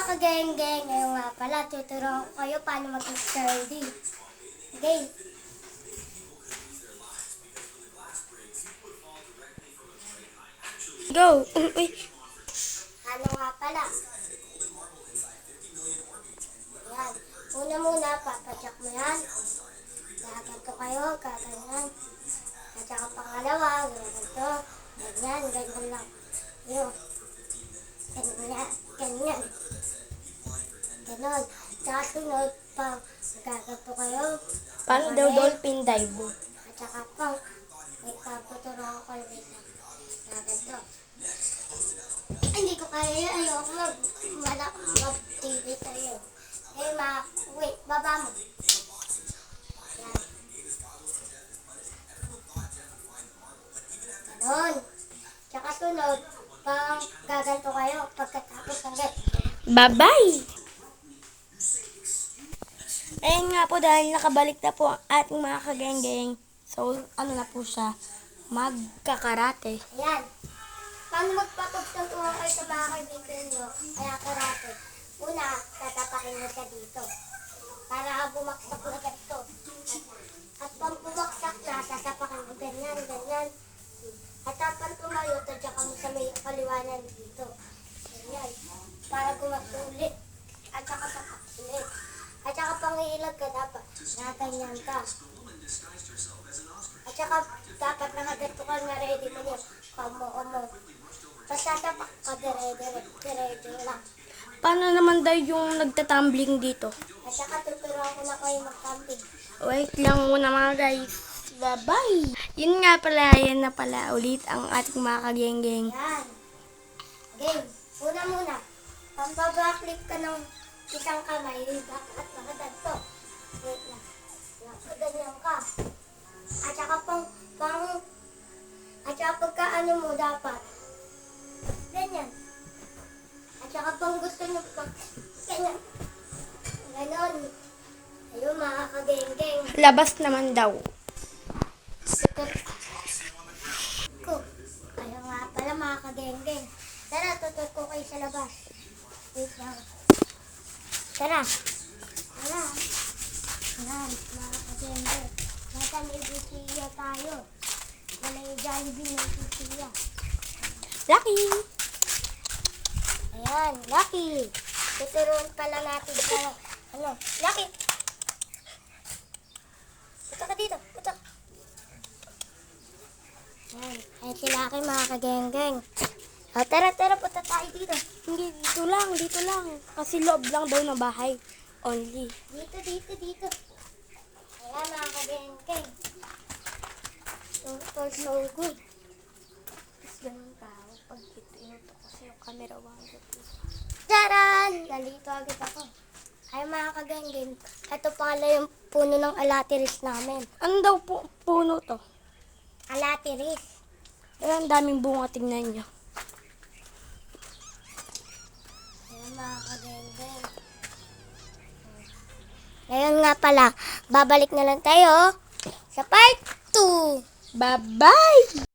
ka-geng-geng, ngayon nga pala, tuturuan ko kayo paano mag-sturdy. Okay? Go! Uy! Ano nga pala? Yan. Una-muna, papadyak mo yan. Gaganto kayo, gaganyan. At saka pangalawa, gaganto. Ganyan, ganyan lang. Yun. Ganyan, ganyan. Ganon. Tsaka sunod, pang gaganto kayo. Paano daw dolphin dive? At saka pang, may paputuruan ko ulit na. Gaganto. Ay, hindi ko kaya yun. Ayoko mag-TV tayo. Eh, wait, baba mo. Yan. Ganon. Tsaka sunod, pang gaganto kayo pagkatapos ng get. Bye-bye! Ayun nga po, dahil nakabalik na po ang ating mga kageng-geng. So, ano na po siya? Magkakarate. Ayan. Paano magpapagtuntuhan kayo sa mga kaibigan nyo? Kaya karate. Una, tatapakin mo siya dito. Para bumaksak na ganito. At pag bumaksak na, tatapakin mo ganyan, ganyan. At pag tumayo, tadya ka mo sa may kaliwanan dito. Ganyan. Para gumaksulit. At saka papaksulit. At saka pangiilag ka dapat. Naganyan ka. At saka dapat nakaganto ka na ready mo yun. Pamo mo. Basta tapak ka dire-dire lang. Paano naman daw yung nagtatumbling dito? At saka tuturuan ko na kayo mag-camping. Wait lang muna mga guys. Bye-bye! Yun nga pala, yan na pala ulit ang ating mga kageng-geng. Yan. Game. Una-muna. Pampabackflip ka ng isang kamay. At nakaganto. Wait lang. Nakaganyan ka. At saka at saka pagka ano mo dapat. Ganyan. At saka pang gusto nyo pag ganyan. Ganon. Ayun mga kageng-geng. Labas naman daw. Ko. Ayun nga pala mga kageng-geng. Tara, tutur ko kayo sa labas. Wait lang. Tara. Tara. Yan, mga kageng-geng. Nasa may busiya tayo. Wala yung Jollibee ng busiya. Lucky! Ayan, Lucky. Tuturuan pala natin sa ano. Lucky. Punta ka dito. Punta. Ayan. Ay si Lucky mga kageng-geng. O, tara, punta tayo dito. Hindi, dito lang. Kasi loob lang daw ng bahay. Only. Dito. Ayan mga kageng-geng. So good. Tapos ganun ka. Pag ito kasi yung camera 1. Taran! Nandito agad ako. Ay mga kageng-geng. Ito pala yung puno ng alatiris namin. Ano daw po puno to? Alatiris. Ang daming bunga, tingnan nyo. Ayan mga kageng-geng. Ngayon nga pala, babalik na lang tayo sa part 2. Bye-bye!